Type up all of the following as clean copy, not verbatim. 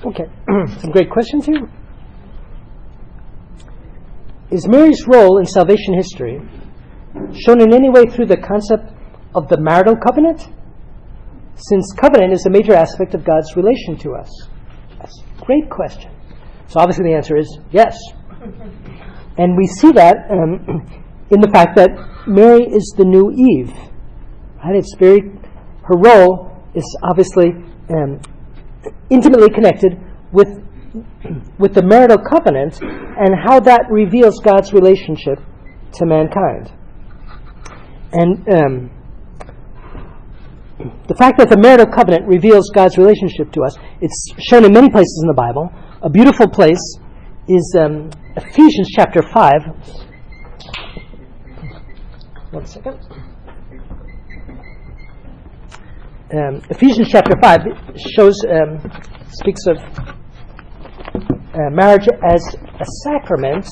Okay, some great questions here. Is Mary's role in salvation history shown in any way through the concept of the marital covenant? Since covenant is a major aspect of God's relation to us. That's a great question. So obviously the answer is yes. And we see that in the fact that Mary is the new Eve. Right? Her role is obviously intimately connected with the marital covenant and how that reveals God's relationship to mankind. And the fact that the marital covenant reveals God's relationship to us, it's shown in many places in the Bible. A beautiful place is Ephesians chapter 5. One second. Ephesians chapter 5 speaks of marriage as a sacrament,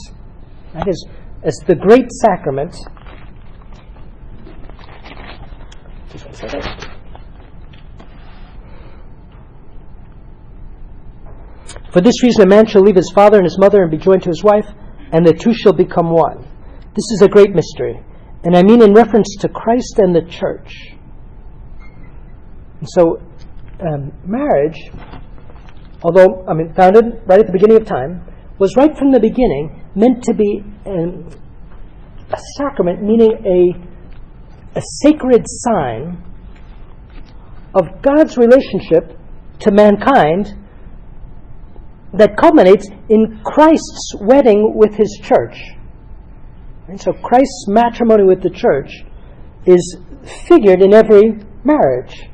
that is, as the great sacrament. Just one second. For this reason, a man shall leave his father and his mother and be joined to his wife, and the two shall become one. This is a great mystery, and I mean in reference to Christ and the church. And so, marriage, although founded right at the beginning of time, was right from the beginning meant to be a sacrament, meaning a sacred sign of God's relationship to mankind that culminates in Christ's wedding with His church. And so Christ's matrimony with the church is figured in every marriage.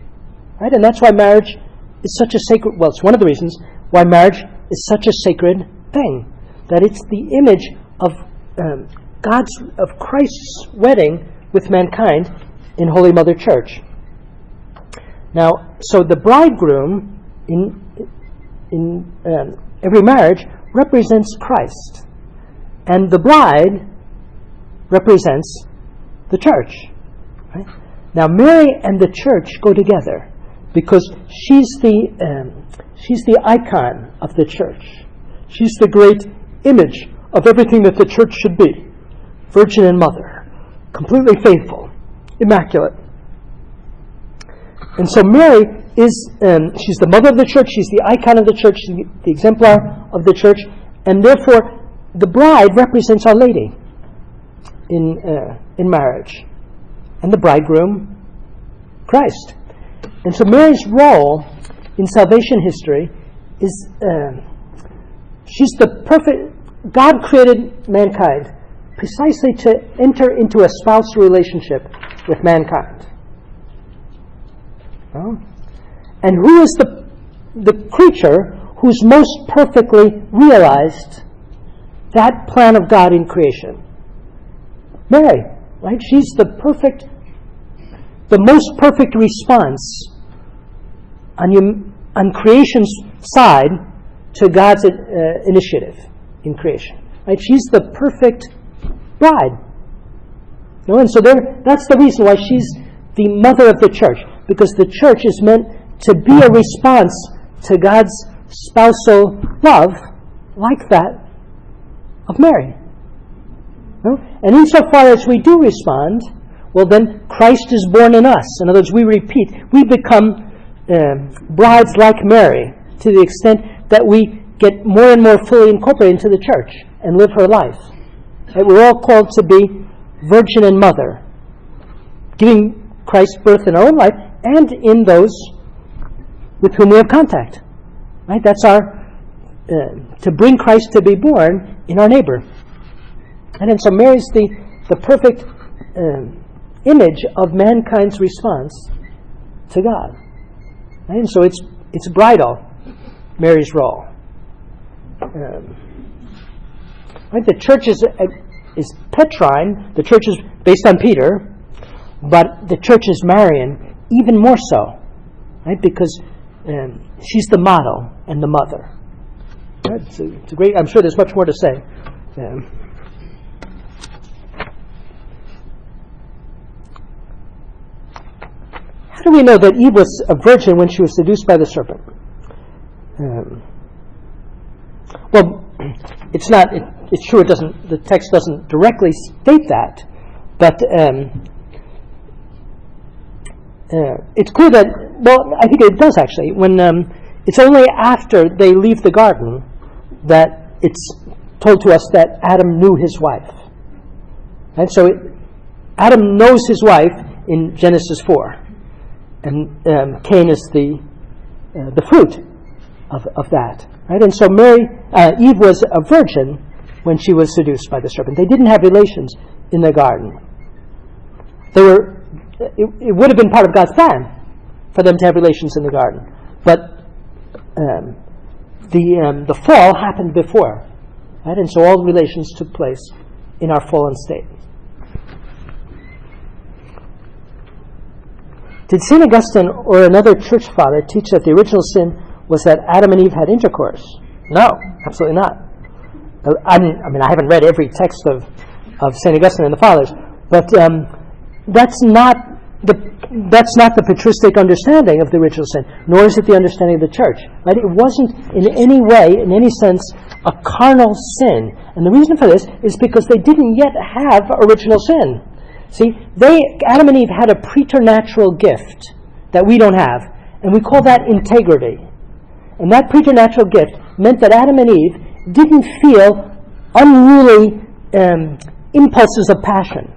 Right? And that's why marriage is such a sacred, well, it's one of the reasons why marriage is such a sacred thing. That it's the image of of Christ's wedding with mankind in Holy Mother Church. Now, so the bridegroom in every marriage represents Christ, and the bride represents the church. Right? Now, Mary and the church go together because she's the icon of the church. She's the great image of everything that the church should be: virgin and mother, completely faithful, immaculate. And so Mary is, she's the mother of the church, she's the icon of the church, she's the exemplar of the church, and therefore the bride represents Our Lady in marriage, and the bridegroom, Christ. And so Mary's role in salvation history is, she's the perfect, God created mankind precisely to enter into a spousal relationship with mankind. And who is the creature who's most perfectly realized that plan of God in creation? Mary, right? She's the most perfect response on creation's side to God's initiative in creation. Right? She's the perfect bride. And so that's the reason why she's the mother of the church, because the church is meant to be a response to God's spousal love like that of Mary. And insofar as we do respond, well, then Christ is born in us. In other words, we become brides like Mary to the extent that we get more and more fully incorporated into the church and live her life. And we're all called to be virgin and mother, giving Christ's birth in our own life and in those with whom we have contact. Right? That's our to bring Christ to be born in our neighbor. And so Mary's the perfect image of mankind's response to God. Right? And so it's bridal, Mary's role. Right? The church is Petrine. The church is based on Peter. But the church is Marian even more so, right? Because she's the model and the mother. Right? It's a great. I'm sure there's much more to say. How do we know that Eve was a virgin when she was seduced by the serpent? Well, it's not. It's true. It doesn't. The text doesn't directly state that, but it's clear that. Well, I think it does actually. When it's only after they leave the garden that it's told to us that Adam knew his wife, and so Adam knows his wife in Genesis 4, and Cain is the fruit of that. Right? And so Eve was a virgin when she was seduced by the serpent. They didn't have relations in the garden. It would have been part of God's plan for them to have relations in the garden. But the fall happened before. Right? And so all relations took place in our fallen state. Did St. Augustine or another church father teach that the original sin was that Adam and Eve had intercourse? No, absolutely not. I haven't read every text of St. Augustine and the Fathers, but that's not the patristic understanding of the original sin, nor is it the understanding of the Church. Right? It wasn't in any way, in any sense, a carnal sin, and the reason for this is because they didn't yet have original sin. See, Adam and Eve had a preternatural gift that we don't have, and we call that integrity. And that preternatural gift meant that Adam and Eve didn't feel unruly impulses of passion.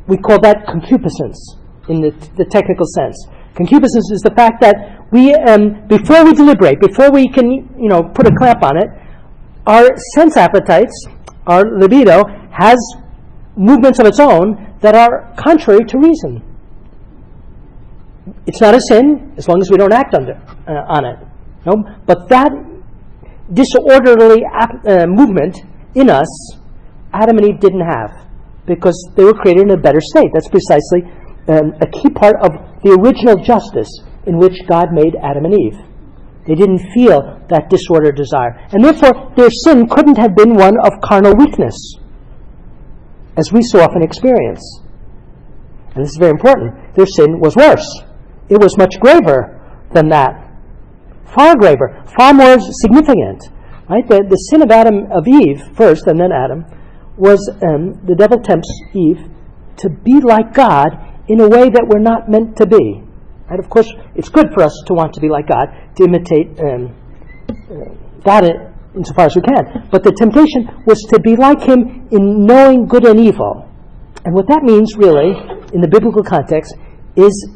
We call that concupiscence in the technical sense. Concupiscence is the fact that we, before we deliberate, before we can, put a clamp on it, our sense appetites, our libido, has movements of its own that are contrary to reason. It's not a sin as long as we don't act on it. No? But that disorderly movement in us, Adam and Eve didn't have, because they were created in a better state. That's precisely a key part of the original justice in which God made Adam and Eve. They didn't feel that disordered desire. And therefore, their sin couldn't have been one of carnal weakness, as we so often experience. And this is very important. Their sin was worse. It was much graver than that. Far graver, far more significant. Right? The sin of Eve first, and then Adam, was the devil tempts Eve to be like God in a way that we're not meant to be. Right? Of course, it's good for us to want to be like God, to imitate God insofar as we can. But the temptation was to be like Him in knowing good and evil. And what that means, really, in the biblical context, is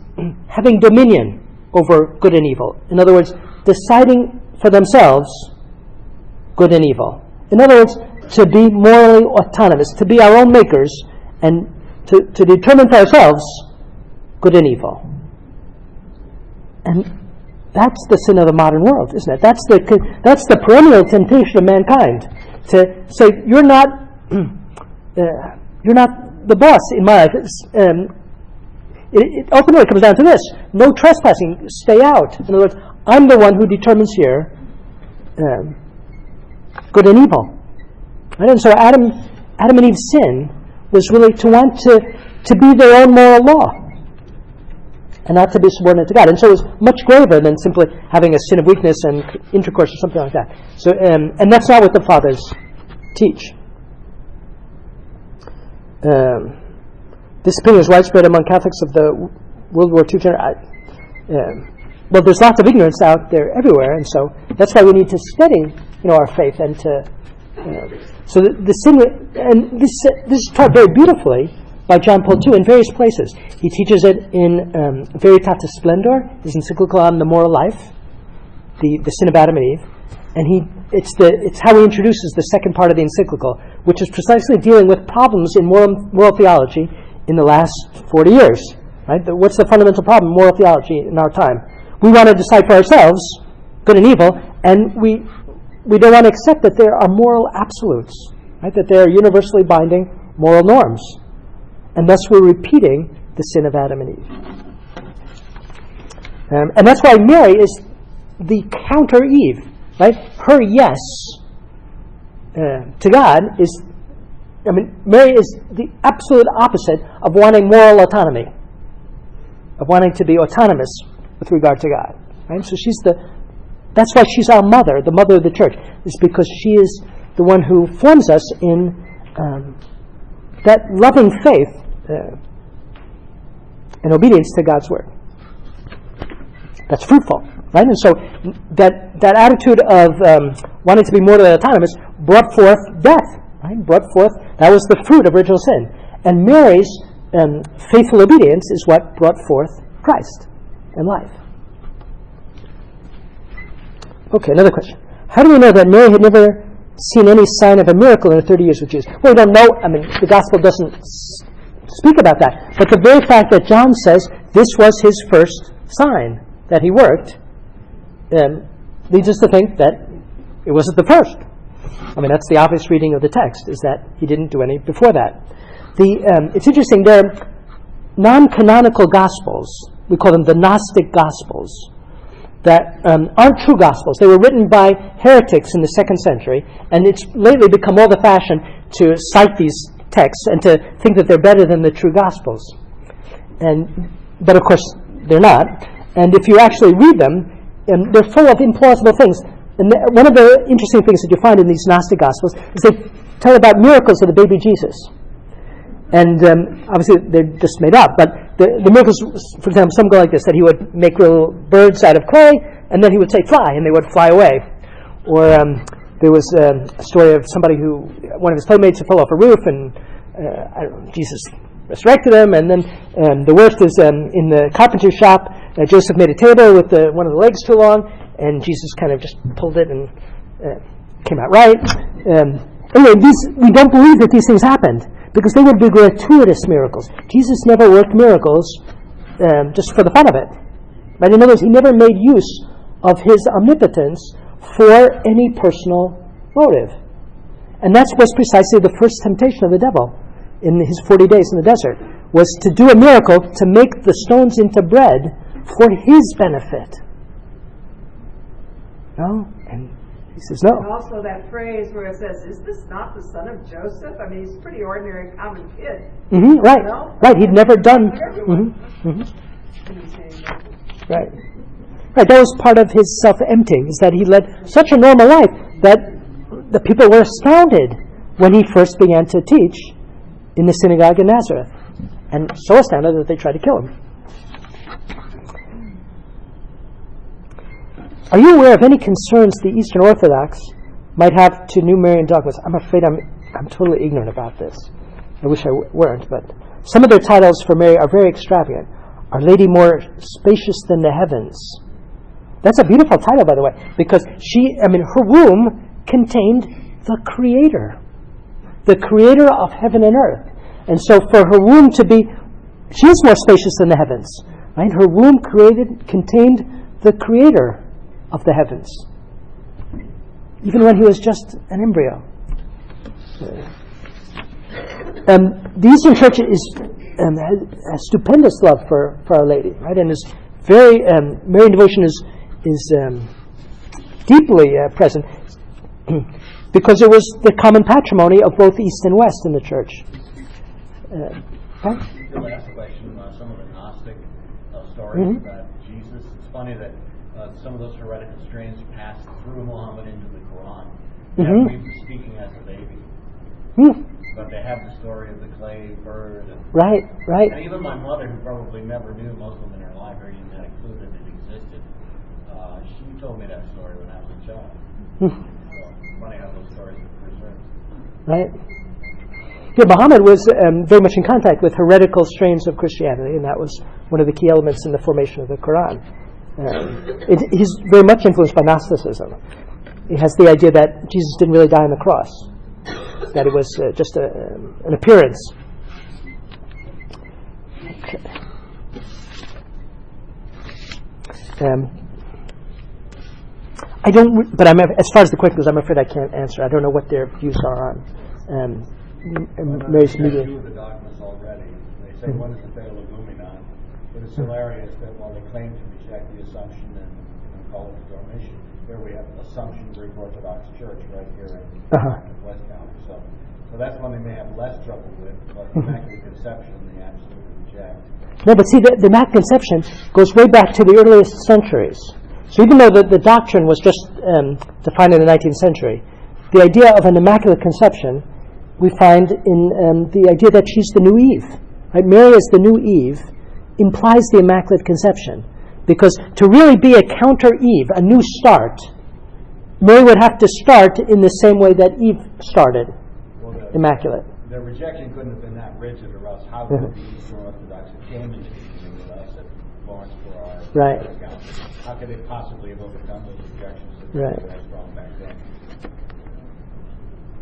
having dominion over good and evil. In other words, deciding for themselves good and evil. In other words, to be morally autonomous, to be our own makers, and to determine for ourselves good and evil. And that's the sin of the modern world, isn't it? That's the perennial temptation of mankind, to say you're not the boss in my life. It ultimately comes down to this: no trespassing, stay out. In other words, I'm the one who determines here good and evil. Right? And so Adam and Eve's sin was really to want to be their own moral law, and not to be subordinate to God. And so it was much graver than simply having a sin of weakness and intercourse or something like that. So, and that's not what the Fathers teach. This opinion is widespread among Catholics of the World War II generation. Well, there's lots of ignorance out there everywhere, and so that's why we need to study, our faith, and to so the sin. And this is taught very beautifully by John Paul II in various places. He teaches it in Veritatis Splendor, his encyclical on the moral life, the sin of Adam and Eve, and it's how he introduces the second part of the encyclical, which is precisely dealing with problems in moral theology in the last 40 years. Right? What's the fundamental problem in moral theology in our time? We want to decide for ourselves good and evil, and we don't want to accept that there are moral absolutes, right? That there are universally binding moral norms. And thus we're repeating the sin of Adam and Eve. And that's why Mary is the counter Eve, right? Her yes to God Mary is the absolute opposite of wanting moral autonomy, of wanting to be autonomous with regard to God. Right? So she's the That's why she's our mother, the mother of the church. It's because she is the one who forms us in that loving faith and obedience to God's word. That's fruitful, right? And so that attitude of wanting to be more autonomous brought forth death, right? That was the fruit of original sin. And Mary's faithful obedience is what brought forth Christ and life. Okay, another question. How do we know that Mary had never seen any sign of a miracle in her 30 years with Jesus? Well, we don't know. I mean, the gospel doesn't speak about that. But the very fact that John says this was his first sign that he worked leads us to think that it wasn't the first. I mean, that's the obvious reading of the text, is that he didn't do any before that. It's interesting, they're non-canonical gospels. We call them the Gnostic Gospels, that aren't true gospels. They were written by heretics in the 2nd century, and it's lately become all the fashion to cite these texts and to think that they're better than the true gospels. But of course, they're not. And if you actually read them, they're full of implausible things. And one of the interesting things that you find in these Gnostic Gospels is they tell about miracles of the baby Jesus. And obviously they're just made up. But the miracles, for example, some go like this, that he would make little birds out of clay, and then he would say, fly, and they would fly away. Or there was a story of somebody one of his playmates fell off a roof, and Jesus resurrected him. And then the worst is in the carpenter shop, Joseph made a table with one of the legs too long, and Jesus kind of just pulled it and came out right. Anyway, we don't believe that these things happened, because they would be gratuitous miracles. Jesus never worked miracles just for the fun of it. Right? In other words, he never made use of his omnipotence for any personal motive. And that was precisely the first temptation of the devil in his 40 days in the desert, was to do a miracle to make the stones into bread for his benefit. No? And he says no. And also that phrase where it says, is this not the son of Joseph? I mean, he's a pretty ordinary, common kid. Right. You know? Right. He'd never done... Right. Right. That was part of his self-emptying, is that he led such a normal life that the people were astounded when he first began to teach in the synagogue in Nazareth. And so astounded that they tried to kill him. Are you aware of any concerns the Eastern Orthodox might have to new Marian dogmas? I'm afraid I'm totally ignorant about this. I wish I weren't, but some of their titles for Mary are very extravagant. Our Lady more spacious than the heavens. That's a beautiful title, by the way, because her womb contained the Creator of heaven and earth. And so for her womb to be, she is more spacious than the heavens. Right? Her womb contained the Creator of the heavens, even when he was just an embryo. The Eastern Church has a stupendous love for Our Lady, right? And is very Marian devotion is deeply present because it was the common patrimony of both East and West in the Church. Right? The last question, some of the Gnostic stories about Jesus. It's funny that some of those heretical strains passed through Muhammad into the Quran. Speaking as a baby. But they have the story of the clay bird. Right. And even my mother, who probably never knew Muslim in her life or even had a clue that it existed, she told me that story when I was a child. So funny how those stories are preserved. Right. Yeah, Muhammad was very much in contact with heretical strains of Christianity, and that was one of the key elements in the formation of the Quran. He's very much influenced by Gnosticism. He has the idea that Jesus didn't really die on the cross, that it was just an appearance. Okay. But as far as the question goes, I'm afraid I can't answer. I don't know what their views are on Mary's media. The dogmas already. They say one is the fatal luminon, but it's hilarious that while they claim to reject the Assumption and call it the Dormition, here we have Assumption Greek Orthodox Church right here in West County. So that's one they may have less trouble with, but the Immaculate Conception they absolutely reject. No, but see, the Immaculate Conception goes way back to the earliest centuries. So even though the doctrine was just defined in the 19th century, the idea of an immaculate conception we find in the idea that she's the new Eve. Right? Mary as the new Eve implies the immaculate conception, because to really be a counter Eve, a new start, Mary would have to start in the same way that Eve started, immaculate. The rejection couldn't have been that rigid, or else how could the Eastern Orthodox Cambridge continue with us at Florence for our Right. account? How could they possibly have overcome those rejections that Right. were very strong back then?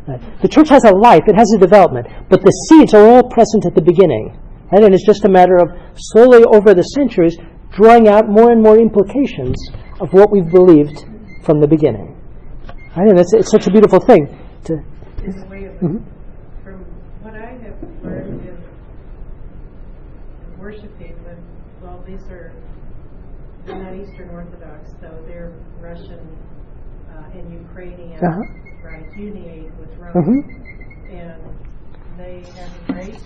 Right. The church has a life, it has a development, but the seeds are all present at the beginning. Right? And it's just a matter of slowly over the centuries drawing out more and more implications of what we've believed from the beginning. Right? And it's such a beautiful thing. In a way of, from what I have learned in worshiping with, well, these are, they're not Eastern Orthodox, though they're Russian and Ukrainian, right, uniate with Rome. And they have a great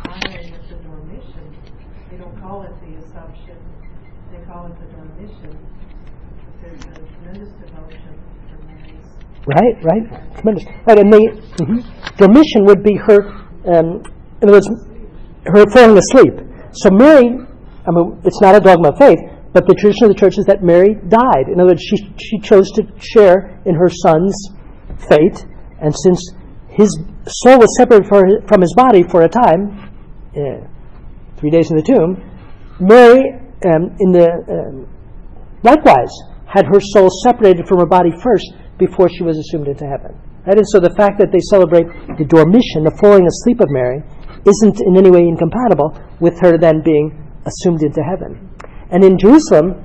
honoring of the Dormition. They don't call it the Assumption, they call it the Dormition. There's a tremendous devotion for Mary's. Right, tremendous. Right, and Dormition would be her, in other words, her falling asleep. So Mary, I mean, it's not a dogma of faith, but the tradition of the church is that Mary died. In other words, she chose to share in her son's fate, and since his soul was separated from his body for a time, 3 days in the tomb, Mary, likewise, had her soul separated from her body first before she was assumed into heaven. Right? And so the fact that they celebrate the Dormition, the falling asleep of Mary, isn't in any way incompatible with her then being assumed into heaven. And in Jerusalem,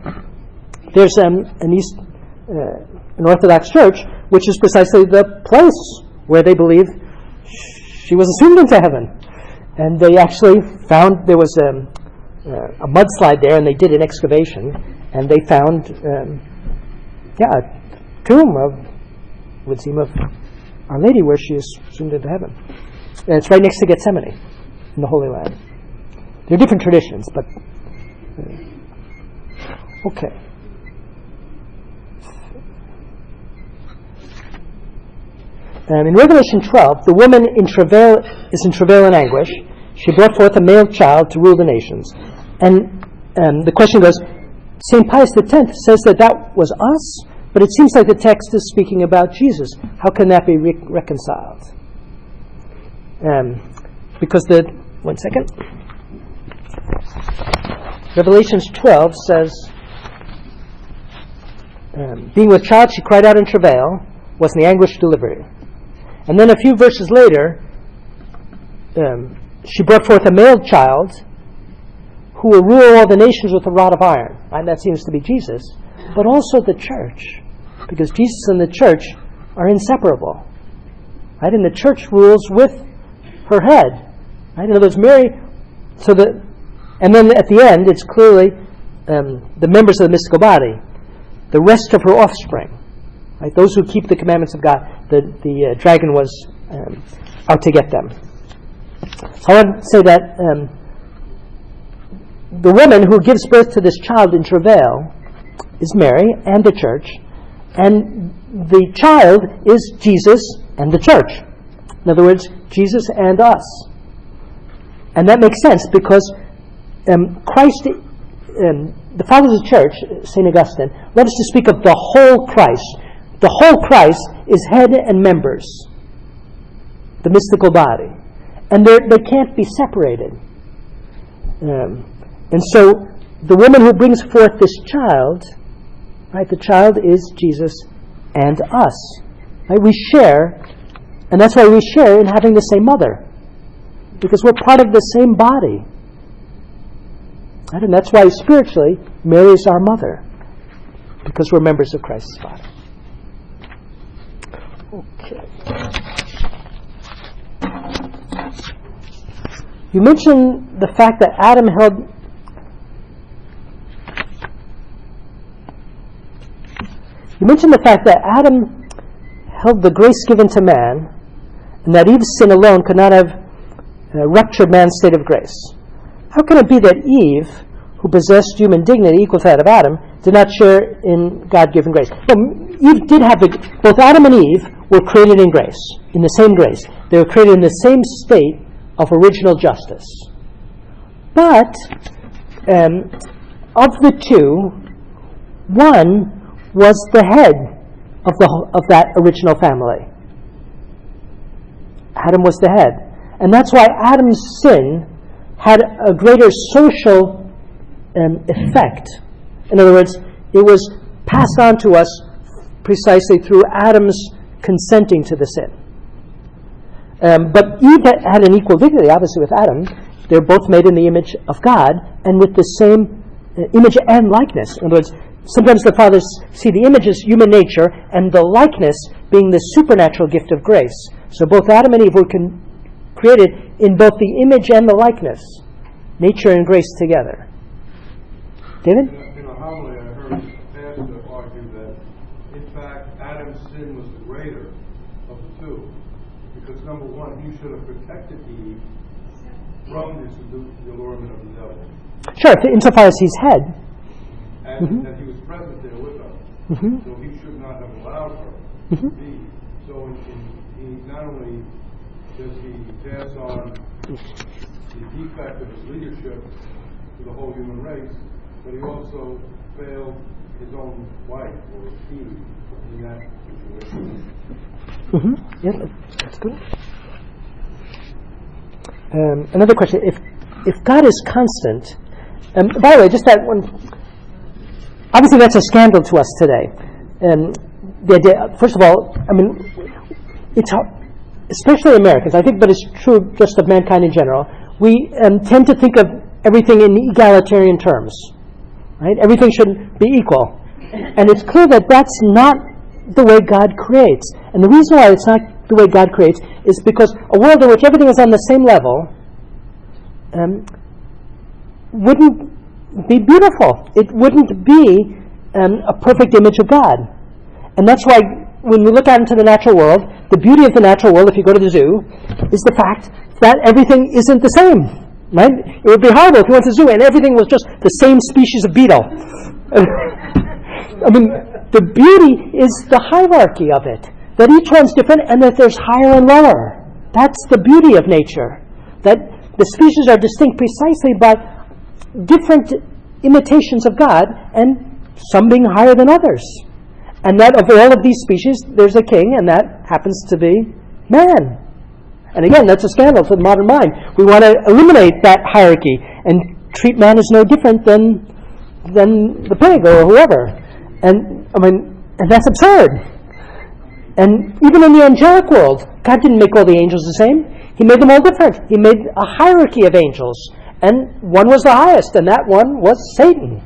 there's an Orthodox church, which is precisely the place where they believe she was assumed into heaven. And they actually found there was a mudslide there, and they did an excavation, and they found a tomb would seem of Our Lady, where she is assumed into heaven. And it's right next to Gethsemane in the Holy Land. There are different traditions, but okay. In Revelation 12, the woman is in travail and anguish. She brought forth a male child to rule the nations. And the question goes, St. Pius X says that was us, but it seems like the text is speaking about Jesus. How can that be reconciled? Because one second. Revelations 12 says, being with child, she cried out in travail, was in the anguish of delivery. And then a few verses later, she brought forth a male child who will rule all the nations with a rod of iron. And that seems to be Jesus, but also the church, because Jesus and the church are inseparable. Right? And the church rules with her head. Right? In other words, Mary, and then at the end, it's clearly the members of the mystical body, the rest of her offspring. Right? Those who keep the commandments of God. The dragon was out to get them. So I want to say that the woman who gives birth to this child in travail is Mary and the church, and the child is Jesus and the church. In other words, Jesus and us. And that makes sense because Christ, the fathers of the church, St. Augustine, love us to speak of the whole Christ. The whole Christ is head and members, the mystical body. And they can't be separated. And so the woman who brings forth this child, right, the child is Jesus and us. Right? We share, and that's why we share in having the same mother, because we're part of the same body. Right? And that's why spiritually, Mary is our mother, because we're members of Christ's body. Okay. You mentioned the fact that Adam held the grace given to man, and that Eve's sin alone could not have ruptured man's state of grace. How can it be that Eve, who possessed human dignity equal to that of Adam, did not share in God-given grace. Eve did have both Adam and Eve were created in grace, in the same grace. They were created in the same state of original justice. But of the two, one was the head of that original family. Adam was the head. And that's why Adam's sin had a greater social effect. In other words, it was passed on to us precisely through Adam's consenting to the sin. But Eve had an equal dignity, obviously, with Adam. They're both made in the image of God and with the same image and likeness. In other words, sometimes the fathers see the image as human nature and the likeness being the supernatural gift of grace. So both Adam and Eve were created in both the image and the likeness, nature and grace together. David? In a homily, I heard a pastor argue that, in fact, Adam's sin was the greater of the two. Because, number one, he should have protected Eve from the allurement of the devil. Sure, insofar as he's head. And that he was present there with her. So he should not have allowed her to be. So he not only does he pass on the defect of his leadership to the whole human race, but he also failed his own wife or Eve in that situation. Yeah, that's good. Another question: If God is constant, by the way, just that one. Obviously, that's a scandal to us today. The idea, first of all, I mean, it's hard, especially Americans, I think, but it's true just of mankind in general. We tend to think of everything in egalitarian terms, right? Everything should be equal, and it's clear that that's not the way God creates. And the reason why it's not the way God creates is because a world in which everything is on the same level wouldn't be beautiful. It wouldn't be a perfect image of God. And that's why when we look out into the natural world, the beauty of the natural world, if you go to the zoo, is the fact that everything isn't the same. Right? It would be horrible if you went to the zoo and everything was just the same species of beetle. I mean, the beauty is the hierarchy of it. That each one's different and that there's higher and lower. That's the beauty of nature. That the species are distinct precisely by different imitations of God, and some being higher than others. And that of all of these species, there's a king, and that happens to be man. And again, that's a scandal to the modern mind. We want to eliminate that hierarchy and treat man as no different than the pig or whoever. And I mean, and that's absurd. And even in the angelic world, God didn't make all the angels the same. He made them all different. He made a hierarchy of angels. And one was the highest, and that one was Satan.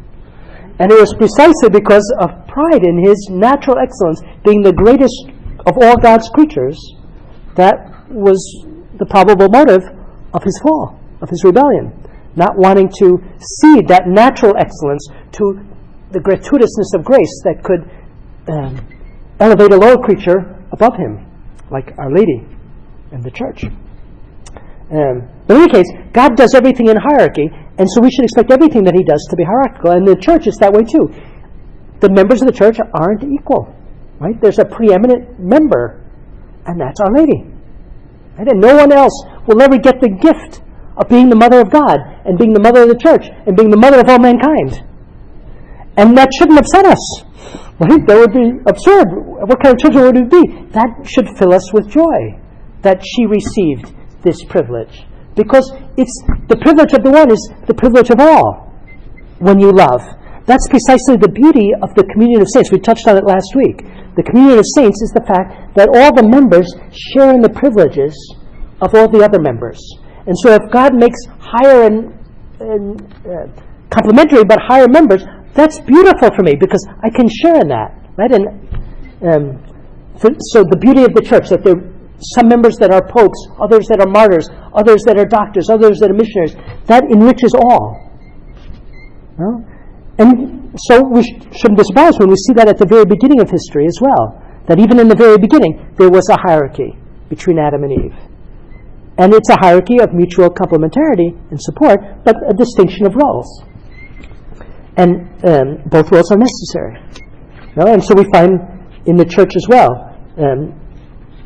And it was precisely because of pride in his natural excellence, being the greatest of all God's creatures, that was the probable motive of his fall, of his rebellion. Not wanting to cede that natural excellence to the gratuitousness of grace that could elevate a lower creature above him, like Our Lady and the Church. But in any case, God does everything in hierarchy, and so we should expect everything that he does to be hierarchical. And the church is that way too. The members of the church aren't equal. Right? There's a preeminent member, and that's Our Lady. Right? And no one else will ever get the gift of being the mother of God, and being the mother of the church, and being the mother of all mankind. And that shouldn't upset us. Right? That would be absurd. What kind of church would it be? That should fill us with joy, that she received this privilege, because it's the privilege of the one is the privilege of all. When you love, that's precisely the beauty of the communion of saints. We touched on it last week. The communion of saints is the fact that all the members share in the privileges of all the other members. And so, if God makes higher and complementary but higher members, that's beautiful for me because I can share in that, right? And so the beauty of the church, that there. Some members that are popes, others that are martyrs, others that are doctors, others that are missionaries. That enriches all. No? And so we shouldn't be surprised when we see that at the very beginning of history as well. That even in the very beginning, there was a hierarchy between Adam and Eve. And it's a hierarchy of mutual complementarity and support, but a distinction of roles. And both roles are necessary. And so we find in the church as well,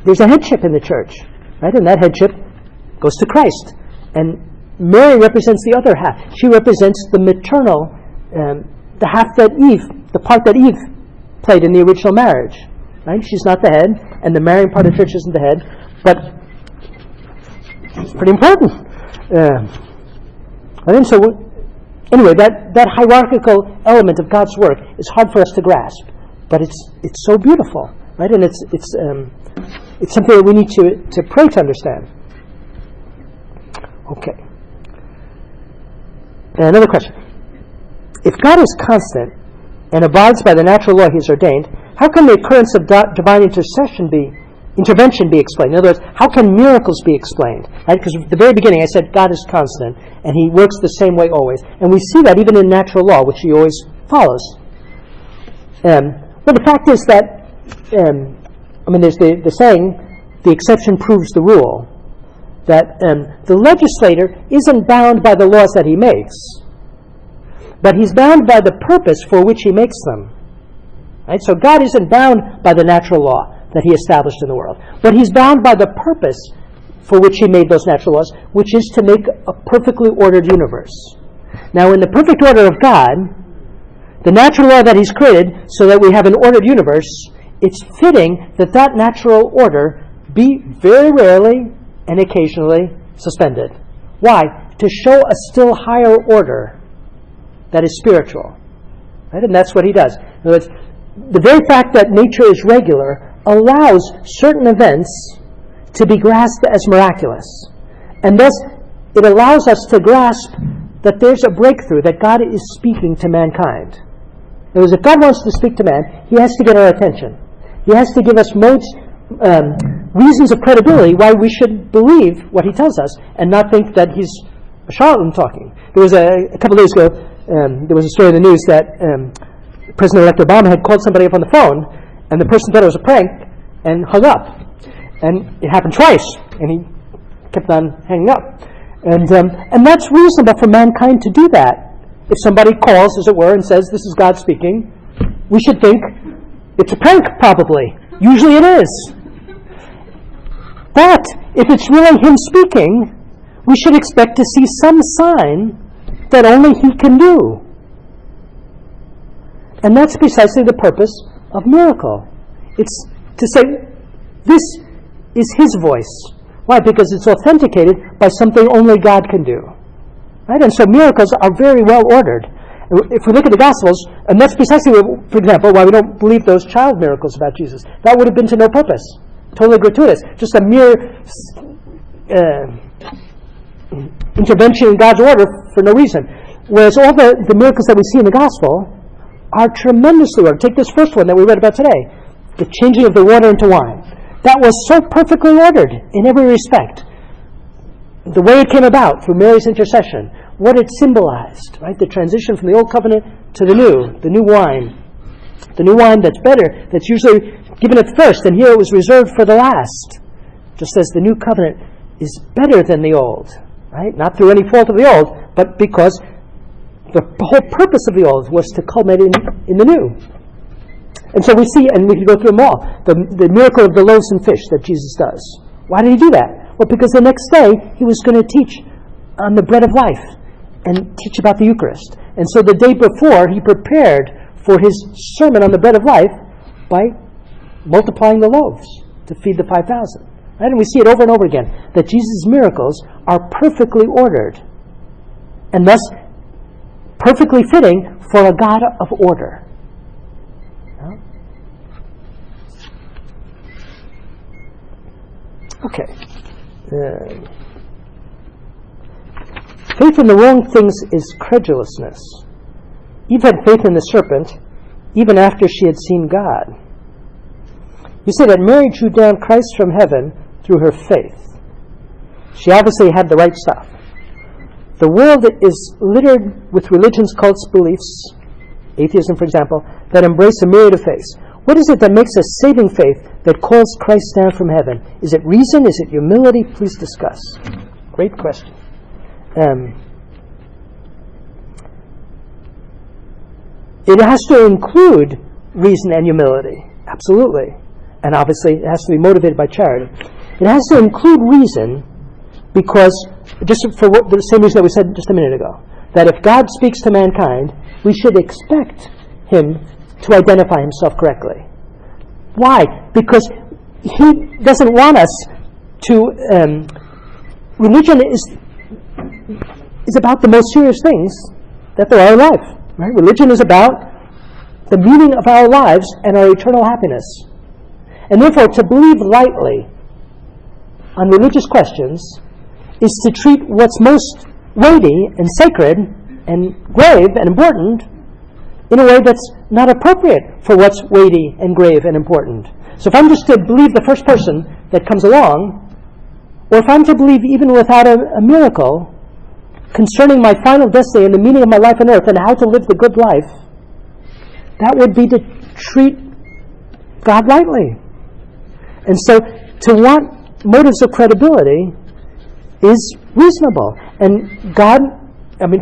there's a headship in the church, right? And that headship goes to Christ. And Mary represents the other half. She represents the maternal, the half that Eve, the part that Eve played in the original marriage. Right? She's not the head, and the marrying part of the church isn't the head, but it's pretty important. And so, anyway, that hierarchical element of God's work is hard for us to grasp, but it's so beautiful, right? And it's something that we need to pray to understand. Okay. Another question. If God is constant and abides by the natural law He has ordained, how can the occurrence of divine intervention be explained? In other words, how can miracles be explained? Right? Because at the very beginning I said God is constant and He works the same way always. And we see that even in natural law, which He always follows. Well, the fact is that, there's the saying, the exception proves the rule, that the legislator isn't bound by the laws that he makes, but he's bound by the purpose for which he makes them. Right? So God isn't bound by the natural law that He established in the world, but He's bound by the purpose for which He made those natural laws, which is to make a perfectly ordered universe. Now, in the perfect order of God, the natural law that He's created so that we have an ordered universe, it's fitting that that natural order be very rarely and occasionally suspended. Why? To show a still higher order that is spiritual. Right? And that's what He does. In other words, the very fact that nature is regular allows certain events to be grasped as miraculous. And thus, it allows us to grasp that there's a breakthrough, that God is speaking to mankind. In other words, if God wants to speak to man, He has to get our attention. He has to give us reasons of credibility why we should believe what He tells us and not think that He's a charlatan talking. There was a couple of days ago, there was a story in the news that President-elect Obama had called somebody up on the phone, and the person thought it was a prank and hung up. And it happened twice, and he kept on hanging up. And that's reasonable for mankind to do that. If somebody calls, as it were, and says, "This is God speaking," we should think it's a prank, probably. Usually it is. But if it's really Him speaking, we should expect to see some sign that only He can do. And that's precisely the purpose of miracle. It's to say, this is His voice. Why? Because it's authenticated by something only God can do. Right? And so miracles are very well ordered. If we look at the Gospels, and that's precisely, for example, why we don't believe those child miracles about Jesus. That would have been to no purpose. Totally gratuitous. Just a mere intervention in God's order for no reason. Whereas all the miracles that we see in the Gospel are tremendously ordered. Take this first one that we read about today, the changing of the water into wine. That was so perfectly ordered in every respect. The way it came about through Mary's intercession, what it symbolized, right? The transition from the old covenant to the new wine. The new wine that's better, that's usually given at first, and here it was reserved for the last. Just as the new covenant is better than the old, right? Not through any fault of the old, but because the whole purpose of the old was to culminate in the new. And so we see, and we can go through them all, the miracle of the loaves and fish that Jesus does. Why did He do that? Well, because the next day He was going to teach on the bread of life and teach about the Eucharist. And so the day before, He prepared for His sermon on the bread of life by multiplying the loaves to feed the 5,000. Right? And we see it over and over again, that Jesus' miracles are perfectly ordered and thus perfectly fitting for a God of order. Okay. Faith in the wrong things is credulousness. Eve had faith in the serpent even after she had seen God. You say that Mary drew down Christ from heaven through her faith. She obviously had the right stuff. The world is littered with religions, cults, beliefs, atheism, for example, that embrace a myriad of faiths. What is it that makes a saving faith that calls Christ down from heaven? Is it reason? Is it humility? Please discuss. Great question. It has to include reason and humility, absolutely. And obviously it has to be motivated by charity. It has to include reason because, just for the same reason that we said just a minute ago, that if God speaks to mankind, we should expect him to identify himself correctly. Why? Because he doesn't want us to... religion is about the most serious things that there are in life. Right? Religion is about the meaning of our lives and our eternal happiness. And therefore, to believe lightly on religious questions is to treat what's most weighty and sacred and grave and important in a way that's not appropriate for what's weighty and grave and important. So if I'm just to believe the first person that comes along, or if I'm to believe even without a miracle concerning my final destiny and the meaning of my life on earth and how to live the good life, that would be to treat God lightly. And so to want motives of credibility is reasonable. And God,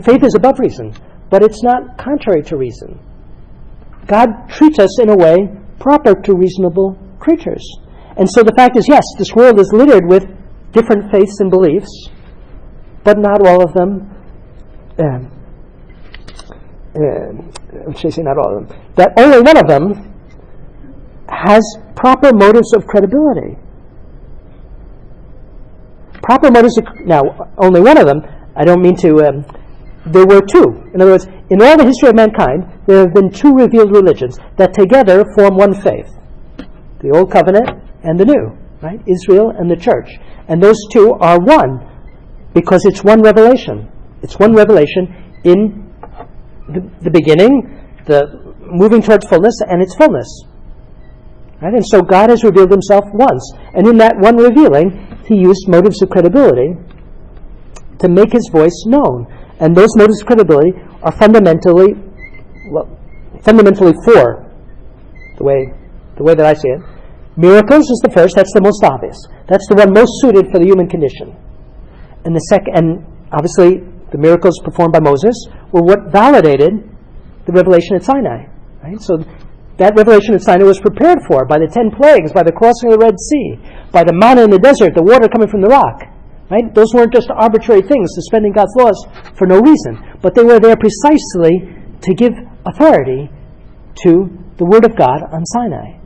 faith is above reason, but it's not contrary to reason. God treats us in a way proper to reasonable creatures. And so the fact is, yes, this world is littered with different faiths and beliefs, but not all of them, not all of them, that only one of them has proper motives of credibility. Proper motives now, only one of them, I don't mean to, there were two. In other words, in all the history of mankind, there have been two revealed religions that together form one faith. The Old Covenant and the New, right? Israel and the Church. And those two are one because it's one revelation. It's one revelation in the beginning, the moving towards fullness, and its fullness. Right? And so God has revealed himself once. And in that one revealing, he used motives of credibility to make his voice known. And those motives of credibility are fundamentally four, the way that I see it. Miracles is the first, that's the most obvious. That's the one most suited for the human condition. And the second, and obviously the miracles performed by Moses were what validated the revelation at Sinai. Right? So that revelation at Sinai was prepared for by the 10 plagues, by the crossing of the Red Sea, by the manna in the desert, the water coming from the rock. Right? Those weren't just arbitrary things, suspending God's laws for no reason, but they were there precisely to give authority to the Word of God on Sinai.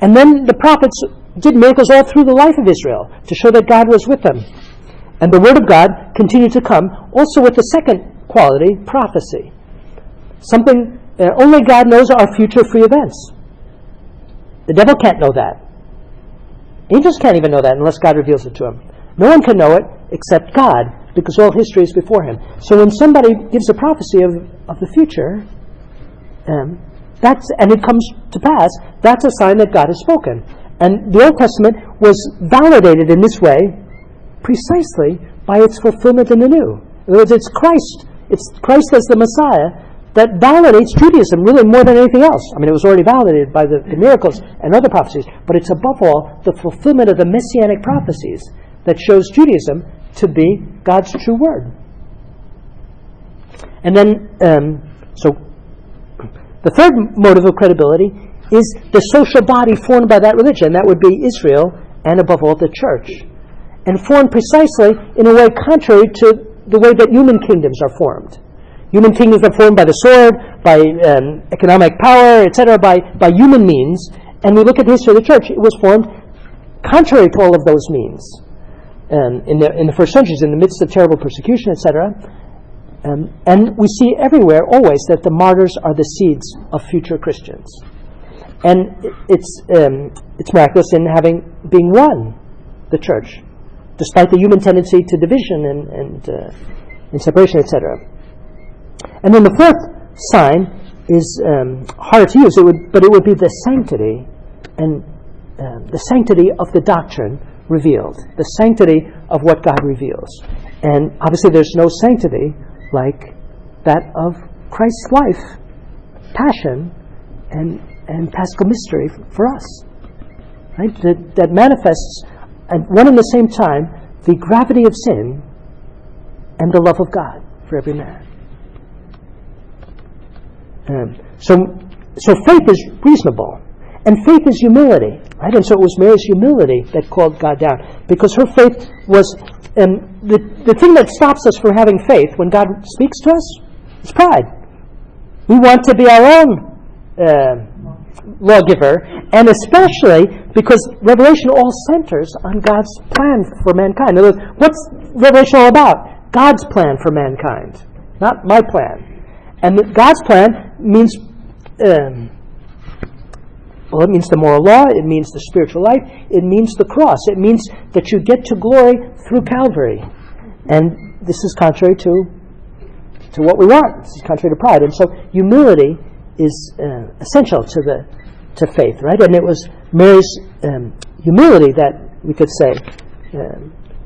And then the prophets did miracles all through the life of Israel to show that God was with them. And the Word of God continued to come, also with the second quality, prophecy. Something only God knows are future free events. The devil can't know that. Angels can't even know that unless God reveals it to him. No one can know it except God, because all history is before him. So when somebody gives a prophecy of the future, and it comes to pass, that's a sign that God has spoken. And the Old Testament was validated in this way precisely by its fulfillment in the New. In other words, it's Christ as the Messiah that validates Judaism really more than anything else. It was already validated by the miracles and other prophecies, but it's above all the fulfillment of the messianic prophecies that shows Judaism to be God's true word. And then, so the third motive of credibility is the social body formed by that religion. That would be Israel and above all the church. And formed precisely in a way contrary to the way that human kingdoms are formed. Human kingdoms are formed by the sword, by economic power, etc., by human means. And we look at the history of the church, it was formed contrary to all of those means. In the first centuries, in the midst of terrible persecution, etc., and we see everywhere, always, that the martyrs are the seeds of future Christians. And it's miraculous in being one, the church, despite the human tendency to division and separation, etc. And then the fourth sign is harder to use, but it would be the sanctity and the sanctity of the doctrine revealed, the sanctity of what God reveals. And obviously there's no sanctity like that of Christ's life, passion, and paschal mystery for us, right? That manifests at one and the same time the gravity of sin and the love of God for every man. So faith is reasonable. And faith is humility, right? And so it was Mary's humility that called God down, because her faith was the thing that stops us from having faith when God speaks to us is pride. We want to be our own lawgiver, and especially because Revelation all centers on God's plan for mankind. In other words, what's Revelation all about? God's plan for mankind, not my plan. And God's plan means it means the moral law, it means the spiritual life, it means the cross, it means that you get to glory through Calvary. And this is contrary to what we want. This is contrary to pride. And so humility is essential to faith, right? And it was Mary's humility that, we could say,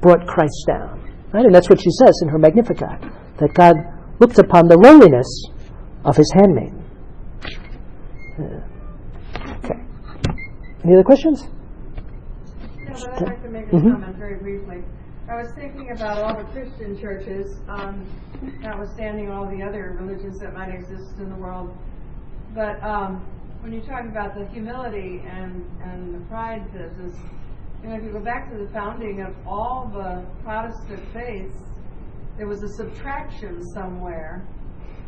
brought Christ down, right? And that's what she says in her Magnificat, that God looked upon the lowliness of his handmaid. Okay. Any other questions? Yeah, but I'd like to make a comment very briefly. I was thinking about all the Christian churches, notwithstanding all the other religions that might exist in the world. But when you talk about the humility and the pride business, if you go back to the founding of all the Protestant faiths, there was a subtraction somewhere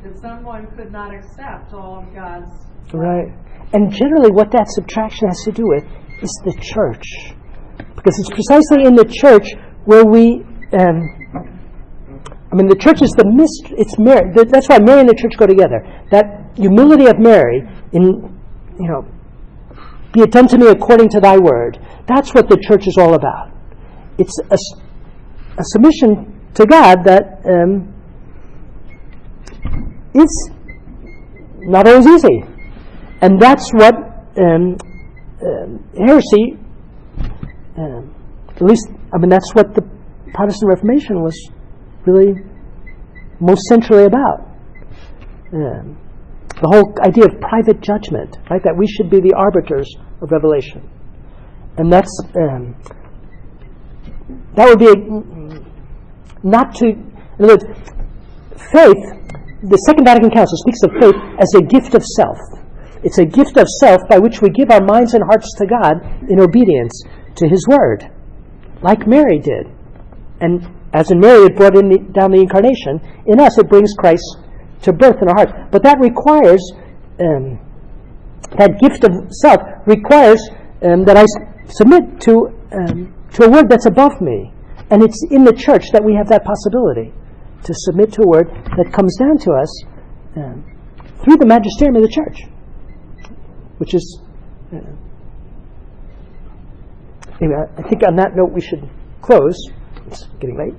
that someone could not accept all of God's. Right. And generally what that subtraction has to do with is the church. Because it's precisely in the church where we, the church is the mystery. It's Mary. That's why Mary and the church go together. That humility of Mary be it done to me according to thy word. That's what the church is all about. It's a submission to God that is not always easy. And that's what heresy, that's what the Protestant Reformation was really most centrally about. The whole idea of private judgment, right? That we should be the arbiters of revelation. And that would be in other words, faith, the Second Vatican Council speaks of faith as a gift of self. It's a gift of self by which we give our minds and hearts to God in obedience to his word, like Mary did. And as in Mary it brought down the incarnation, in us it brings Christ to birth in our hearts. But that requires, that gift of self requires that I submit to a word that's above me. And it's in the church that we have that possibility to submit to a word that comes down to us through the magisterium of the church, which is... anyway, I think on that note we should close. It's getting late.